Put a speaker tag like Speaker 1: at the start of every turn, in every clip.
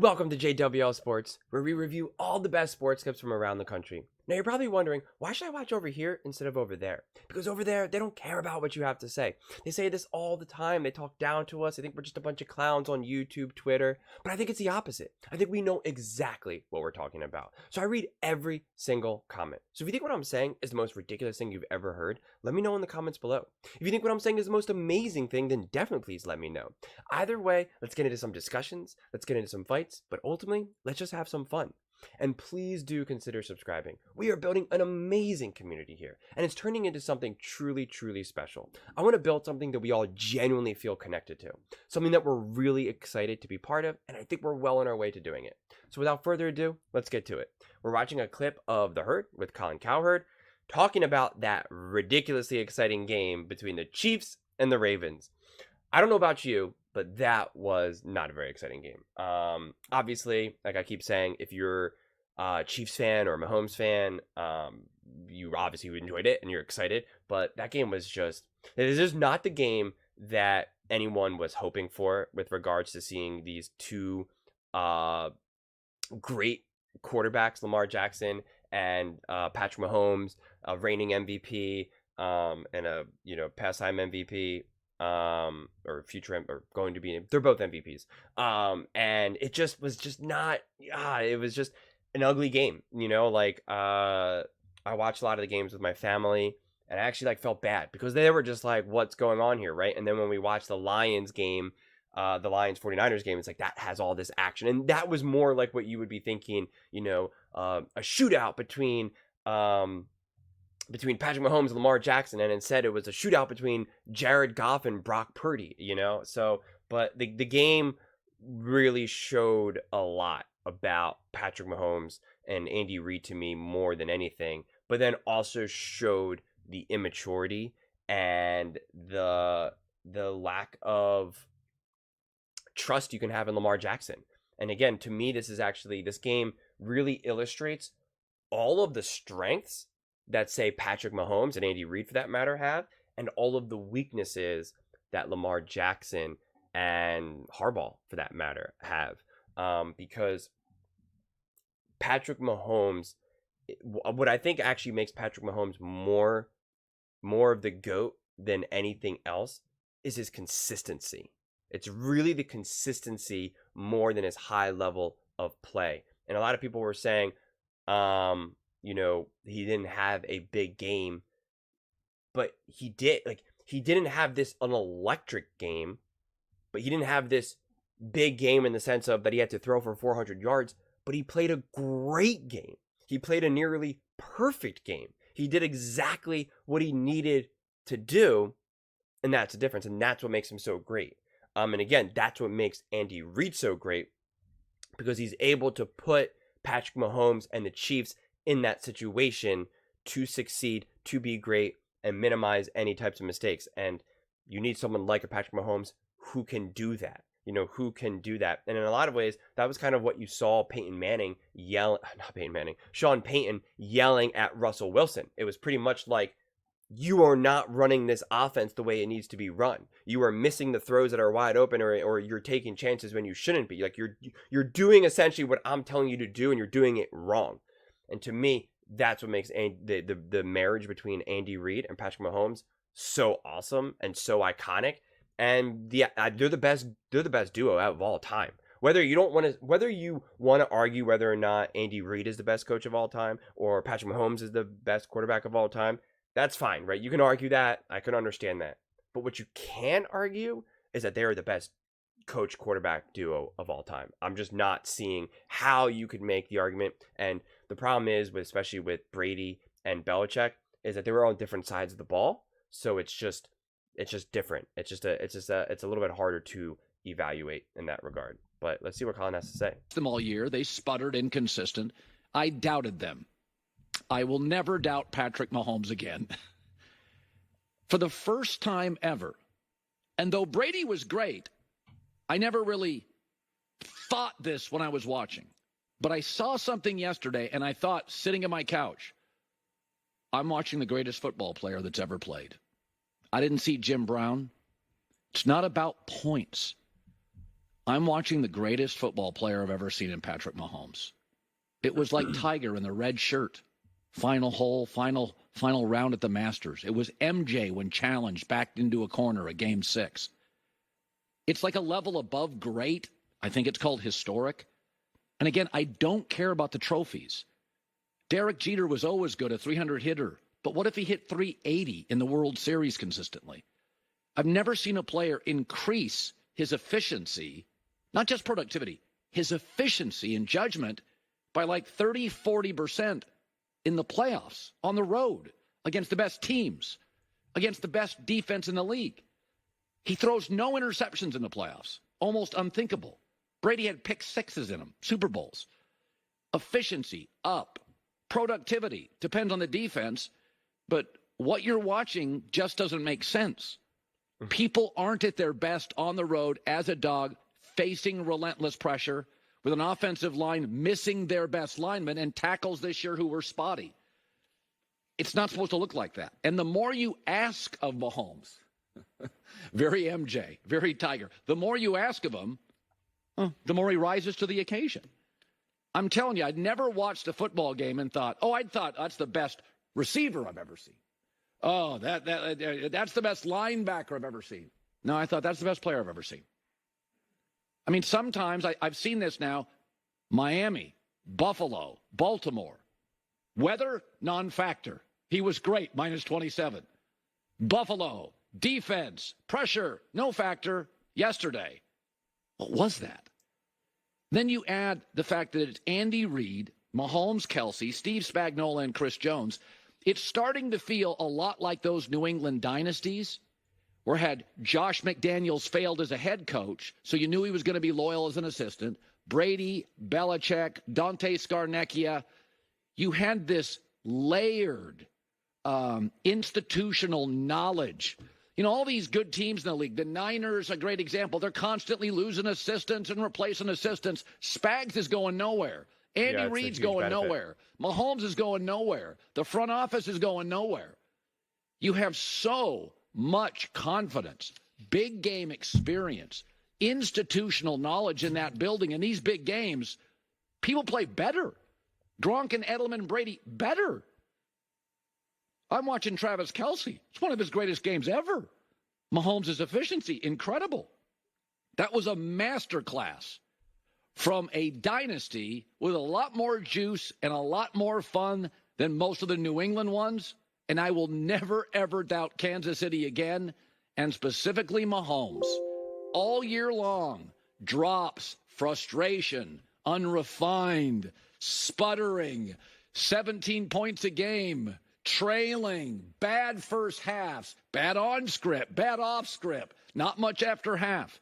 Speaker 1: Welcome to JWL Sports, where we review all the best sports clips from around the country. Now you're probably wondering, why should I watch over here instead of over there? Because over there, they don't care about what you have to say. They say this all the time. They talk down to us. They think we're just a bunch of clowns on YouTube, Twitter. But I think it's the opposite. I think we know exactly what we're talking about. So I read every single comment. So if you think what I'm saying is the most ridiculous thing you've ever heard, let me know in the comments below. If you think what I'm saying is the most amazing thing, then definitely please let me know. Either way, let's get into some discussions. Let's get into some fights. But ultimately, let's just have some fun. And please do consider subscribing. We are building an amazing community here, and it's turning into something truly, truly special. I want to build something that we all genuinely feel connected to, something that we're really excited to be part of, and I think we're well on our way to doing it. So without further ado, let's get to it. We're watching a clip of The Hurt with Colin Cowherd, talking about that ridiculously exciting game between the Chiefs and the Ravens. I don't know about you, but that was not a very exciting game. Obviously, like I keep saying, if you're a Chiefs fan or a Mahomes fan, you obviously enjoyed it and you're excited. But that game was it is just not the game that anyone was hoping for with regards to seeing these two great quarterbacks, Lamar Jackson and Patrick Mahomes, reigning MVP and a pastime MVP. Or future or going to be, they're both MVPs. And it just was just not, it was just an ugly game, I watched a lot of the games with my family, and I actually felt bad because they were just like, what's going on here, right? And then when we watched the Lions game, the Lions 49ers game, it's like that has all this action, and that was more like what you would be thinking, a shootout between Patrick Mahomes and Lamar Jackson, and instead it was a shootout between Jared Goff and Brock Purdy, So, but the game really showed a lot about Patrick Mahomes and Andy Reid to me more than anything, but then also showed the immaturity and the lack of trust you can have in Lamar Jackson. And again, to me, this game really illustrates all of the strengths that, say, Patrick Mahomes and Andy Reid, for that matter, have, and all of the weaknesses that Lamar Jackson and Harbaugh, for that matter, have. Because Patrick Mahomes, what I think actually makes Patrick Mahomes more of the GOAT than anything else is his consistency. It's really the consistency more than his high level of play. And a lot of people were saying, he didn't have a big game, but he did. He didn't have an electric game, but he didn't have this big game in the sense of that he had to throw for 400 yards, but he played a great game. He played a nearly perfect game. He did exactly what he needed to do, and that's the difference, and that's what makes him so great. And again, that's what makes Andy Reid so great, because he's able to put Patrick Mahomes and the Chiefs in that situation to succeed, to be great, and minimize any types of mistakes. And you need someone like a Patrick Mahomes who can do that, And in a lot of ways, that was kind of what you saw Sean Payton yelling at Russell Wilson. It was pretty much like, you are not running this offense the way it needs to be run. You are missing the throws that are wide open, or you're taking chances when you shouldn't be. You're doing essentially what I'm telling you to do, and you're doing it wrong. And to me, that's what makes the marriage between Andy Reid and Patrick Mahomes so awesome and so iconic. And they're the best duo out of all time. Whether you want to argue whether or not Andy Reid is the best coach of all time or Patrick Mahomes is the best quarterback of all time, that's fine, right? You can argue that. I can understand that. But what you can argue is that they're the best coach quarterback duo of all time. I'm just not seeing how you could make the argument. And the problem is, especially with Brady and Belichick, is that they were on different sides of the ball. So it's just different. It's a little bit harder to evaluate in that regard. But let's see what Colin has to say.
Speaker 2: Them all year, they sputtered, inconsistent. I doubted them. I will never doubt Patrick Mahomes again. For the first time ever. And though Brady was great, I never really thought this when I was watching. But I saw something yesterday, and I thought, sitting on my couch, I'm watching the greatest football player that's ever played. I didn't see Jim Brown. It's not about points. I'm watching the greatest football player I've ever seen in Patrick Mahomes. It was like Tiger in the red shirt. Final hole, final round at the Masters. It was MJ when challenged, backed into a corner at Game 6. It's like a level above great. I think it's called historic. And again, I don't care about the trophies. Derek Jeter was always good, a 300 hitter. But what if he hit 380 in the World Series consistently? I've never seen a player increase his efficiency, not just productivity, his efficiency and judgment by like 30, 40% in the playoffs, on the road, against the best teams, against the best defense in the league. He throws no interceptions in the playoffs. Almost unthinkable. Brady had pick sixes in him, Super Bowls. Efficiency, up. Productivity, depends on the defense. But what you're watching just doesn't make sense. People aren't at their best on the road as a dog, facing relentless pressure, with an offensive line missing their best linemen and tackles this year who were spotty. It's not supposed to look like that. And the more you ask of Mahomes, very MJ, very Tiger, the more you ask of him, the more he rises to the occasion. I'm telling you, I'd never watched a football game and thought, that's the best receiver I've ever seen. Oh, that's the best linebacker I've ever seen. No, I thought that's the best player I've ever seen. I mean, sometimes I've seen this now. Miami, Buffalo, Baltimore. Weather, non-factor. He was great, minus 27. Buffalo, defense, pressure, no factor, yesterday. What was that? Then you add the fact that it's Andy Reid, Mahomes, Kelsey, Steve Spagnuolo, and Chris Jones. It's starting to feel a lot like those New England dynasties where had Josh McDaniels failed as a head coach, so you knew he was going to be loyal as an assistant. Brady, Belichick, Dante Scarnecchia. You had this layered institutional knowledge. You know, all these good teams in the league. The Niners, a great example. They're constantly losing assistants and replacing assistants. Spags is going nowhere. Andy Reid's going nowhere. Mahomes is going nowhere. The front office is going nowhere. You have so much confidence, big game experience, institutional knowledge in that building. In these big games, people play better. Gronk and Edelman and Brady, better. I'm watching Travis Kelce. It's one of his greatest games ever. Mahomes' efficiency, incredible. That was a masterclass from a dynasty with a lot more juice and a lot more fun than most of the New England ones. And I will never, ever doubt Kansas City again, and specifically Mahomes. All year long, drops, frustration, unrefined, sputtering, 17 points a game, trailing, bad first halves, bad on script, bad off script, not much after half.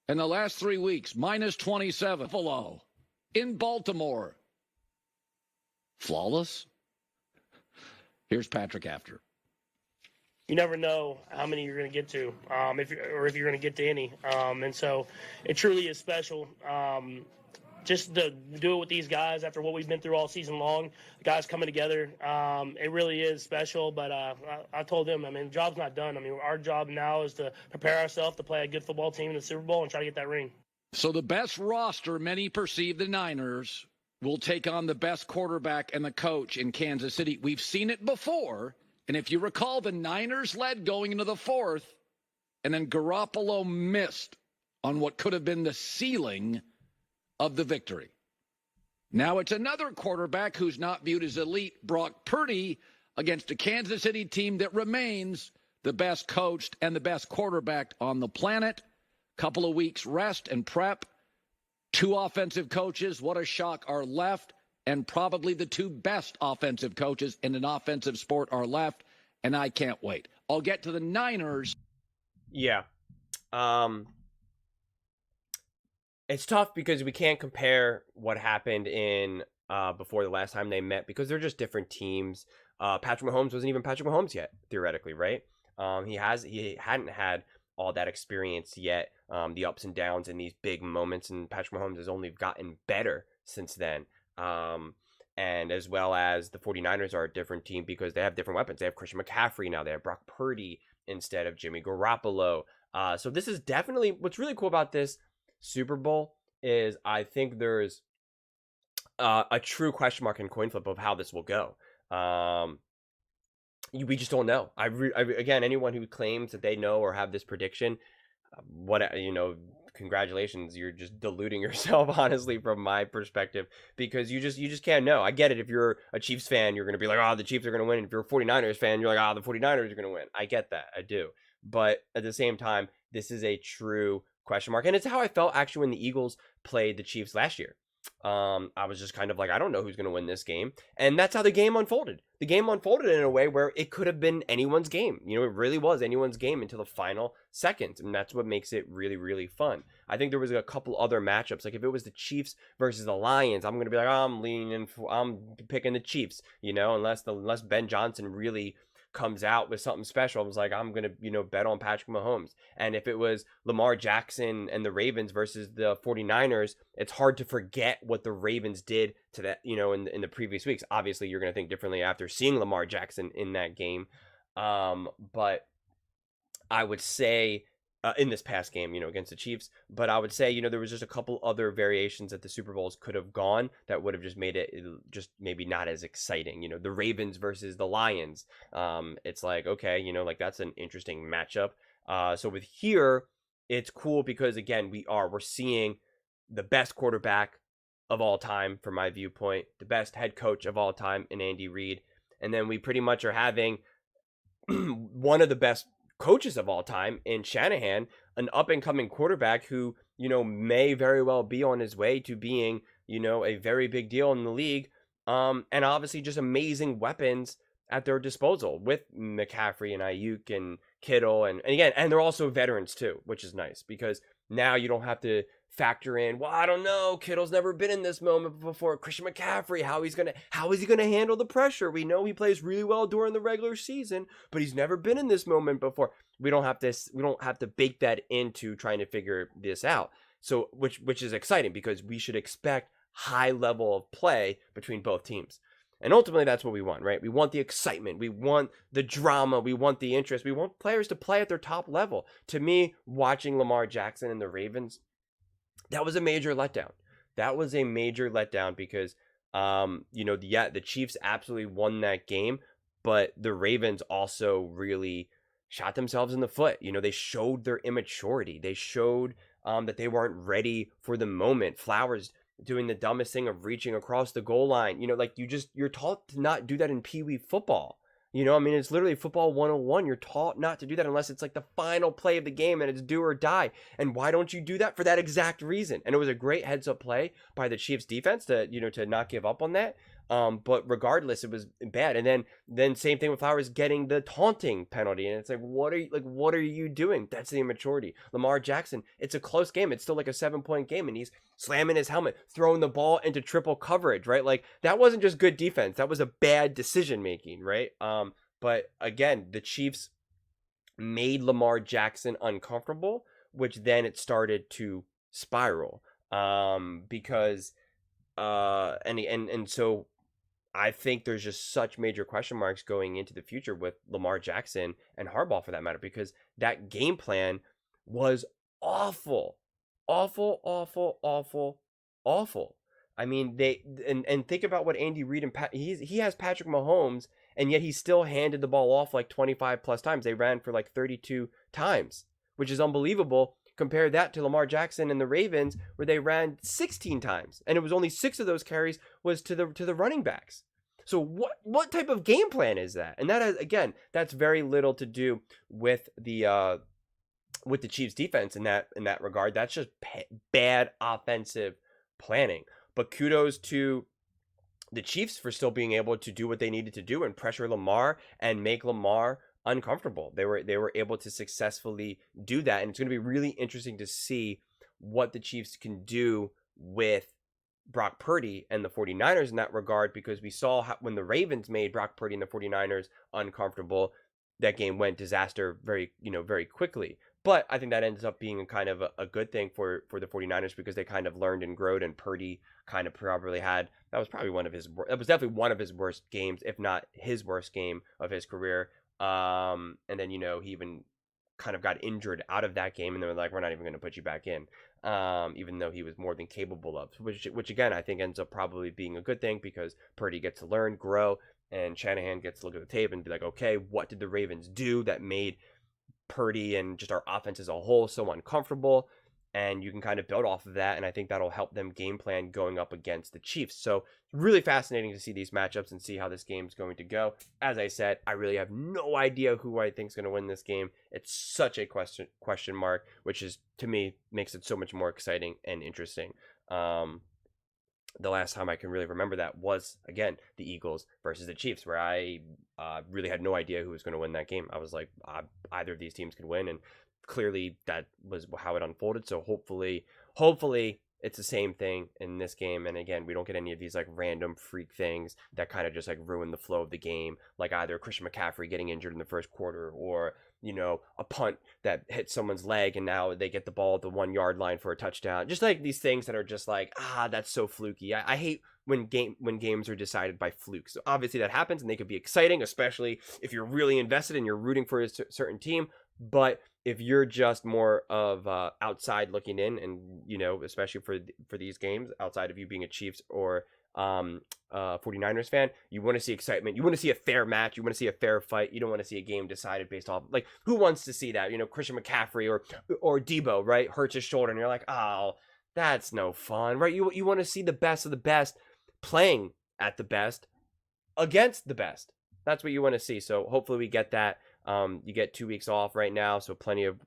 Speaker 2: In the last 3 weeks, minus 27, Buffalo, in Baltimore. Flawless? Here's Patrick after.
Speaker 3: You never know how many you're going to get to, if you're going to get to any. And so it truly is special. Just to do it with these guys after what we've been through all season long, the guys coming together, it really is special. But I told them, the job's not done. Our job now is to prepare ourselves to play a good football team in the Super Bowl and try to get that ring.
Speaker 2: So the best roster many perceive the Niners will take on the best quarterback and the coach in Kansas City. We've seen it before. And if you recall, the Niners led going into the fourth, and then Garoppolo missed on what could have been the ceiling of the victory. Now it's another quarterback who's not viewed as elite, Brock Purdy, against a Kansas City team that remains the best coached and the best quarterback on the planet. Couple of weeks rest and prep. 2 offensive coaches, what a shock, are left. And probably the 2 best offensive coaches in an offensive sport are left. And I can't wait. I'll get to the Niners.
Speaker 1: Yeah. It's tough because we can't compare what happened in before the last time they met because they're just different teams. Patrick Mahomes wasn't even Patrick Mahomes yet, theoretically, right? He hadn't had all that experience yet, the ups and downs in these big moments, and Patrick Mahomes has only gotten better since then. And as well as the 49ers are a different team because they have different weapons. They have Christian McCaffrey now. They have Brock Purdy instead of Jimmy Garoppolo. So this is definitely what's really cool about this. Super Bowl is I think there's a true question mark and coin flip of how this will go. Um, we just don't know. Again, anyone who claims that they know or have this prediction, congratulations, you're just deluding yourself, honestly, from my perspective, because you just can't know. I get it. If you're a Chiefs fan, you're going to be like, oh, the Chiefs are going to win. If you're a 49ers fan, you're like, oh, the 49ers are going to win. I get that. I do. But at the same time, this is a true question mark. And it's how I felt actually when the Eagles played the Chiefs last year. I was just kind of like, I don't know who's going to win this game. And that's how the game unfolded. The game unfolded in a way where it could have been anyone's game. It really was anyone's game until the final seconds. And that's what makes it really, really fun. I think there was a couple other matchups. Like if it was the Chiefs versus the Lions, I'm going to be like, oh, I'm picking the Chiefs, unless Ben Johnson really comes out with something special. I was like, I'm going to, bet on Patrick Mahomes. And if it was Lamar Jackson and the Ravens versus the 49ers, it's hard to forget what the Ravens did to that, in the previous weeks. Obviously, you're going to think differently after seeing Lamar Jackson in that game. But I would say in this past game, against the Chiefs. But I would say, there was just a couple other variations that the Super Bowls could have gone that would have just made it just maybe not as exciting. The Ravens versus the Lions. It's like, okay, like that's an interesting matchup. So with here, it's cool because, again, we're seeing the best quarterback of all time, from my viewpoint, the best head coach of all time in Andy Reid. And then we pretty much are having one of the best coaches of all time in Shanahan, an up and coming quarterback who, may very well be on his way to being, a very big deal in the league. And obviously just amazing weapons at their disposal with McCaffrey and Ayuk and Kittle. And again, and they're also veterans too, which is nice because now you don't have to factor in, well, I don't know, Kittle's never been in this moment before. Christian McCaffrey, how is he gonna handle the pressure? We know he plays really well during the regular season, but he's never been in this moment before. We don't have to bake that into trying to figure this out. So which is exciting because we should expect high level of play between both teams. And ultimately, that's what we want, right? We want the excitement. We want the drama. We want the interest. We want players to play at their top level. To me, watching Lamar Jackson and the Ravens, that was a major letdown. That was a major letdown because, the Chiefs absolutely won that game, but the Ravens also really shot themselves in the foot. They showed their immaturity. They showed that they weren't ready for the moment. Flowers doing the dumbest thing of reaching across the goal line. You're taught to not do that in Pee Wee football. It's literally football 101. You're taught not to do that unless it's like the final play of the game and it's do or die. And why don't you do that? For that exact reason. And it was a great heads up play by the Chiefs defense to not give up on that. But regardless, it was bad. And then same thing with Flowers getting the taunting penalty. And it's like, what are you doing? That's the immaturity. Lamar Jackson, it's a close game. It's still like a 7-point game. And he's slamming his helmet, throwing the ball into triple coverage, right? Like that wasn't just good defense. That was a bad decision making, right? But again, the Chiefs made Lamar Jackson uncomfortable, which then it started to spiral. Because and so I think there's just such major question marks going into the future with Lamar Jackson and Harbaugh for that matter, because that game plan was awful, awful, awful, awful, awful. I mean, and think about what Andy Reid and he has Patrick Mahomes, and yet he still handed the ball off like 25 plus times. They ran for like 32 times, which is unbelievable. Compare that to Lamar Jackson and the Ravens, where they ran 16 times, and it was only 6 of those carries was to the running backs. So what type of game plan is that? And that is, again, that's very little to do with the Chiefs defense in that regard. That's just bad offensive planning. But kudos to the Chiefs for still being able to do what they needed to do and pressure Lamar and make Lamar uncomfortable. They were able to successfully do that, and it's going to be really interesting to see what the Chiefs can do with Brock Purdy and the 49ers in that regard, because we saw when the Ravens made Brock Purdy and the 49ers uncomfortable, that game went disaster very quickly. But I think that ends up being a kind of a good thing for the 49ers, because they kind of learned and growed, and Purdy kind of probably that was definitely one of his worst games, if not his worst game of his career. And then, he even kind of got injured out of that game, and they were like, we're not even going to put you back in. even though he was more than capable of, which again, I think ends up probably being a good thing because Purdy gets to learn, grow, and Shanahan gets to look at the tape and be like, okay, what did the Ravens do that made Purdy and just our offense as a whole so uncomfortable? And you can kind of build off of that, and I think that'll help them game plan going up against the Chiefs. So really fascinating to see these matchups and see how this game's going to go. As I said, I really have no idea who I think is going to win this game. It's such a question mark, which is, to me, makes it so much more exciting and interesting. The last time I can really remember that was, again, the Eagles versus the Chiefs, where I really had no idea who was going to win that game. I was like, either of these teams can win, and clearly that was how it unfolded. So hopefully it's the same thing in this game. And again, we don't get any of these like random freak things that kind of just like ruin the flow of the game, like either Christian McCaffrey getting injured in the first quarter, or a punt that hits someone's leg and now they get the ball at the 1 yard line for a touchdown. Just like these things that are just like, that's so fluky. I hate when games are decided by flukes. So obviously that happens, and they could be exciting, especially if you're really invested and you're rooting for a certain team. But if you're just more of outside looking in, and especially for these games, outside of you being a Chiefs or 49ers fan, you want to see excitement. You want to see a fair match. You want to see a fair fight. You don't want to see a game decided based off, like, who wants to see that? Christian McCaffrey or Debo, right, hurts his shoulder, and you're like, oh, that's no fun, right? You want to see the best of the best playing at the best against the best. That's what you want to see. So hopefully we get that. You get 2 weeks off right now, so plenty of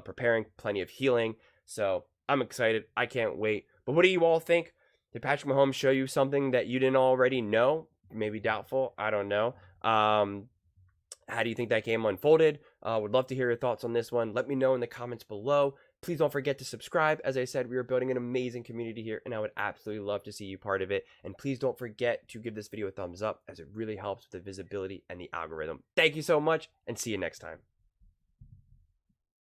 Speaker 1: preparing, plenty of healing. So I'm excited. I can't wait. But what do you all think? Did Patrick Mahomes show you something that you didn't already know? Maybe doubtful. I don't know. How do you think that game unfolded? Would love to hear your thoughts on this one. Let me know in the comments below. Please don't forget to subscribe. As I said, we are building an amazing community here, and I would absolutely love to see you part of it. And please don't forget to give this video a thumbs up, as it really helps with the visibility and the algorithm. Thank you so much, and see you next time.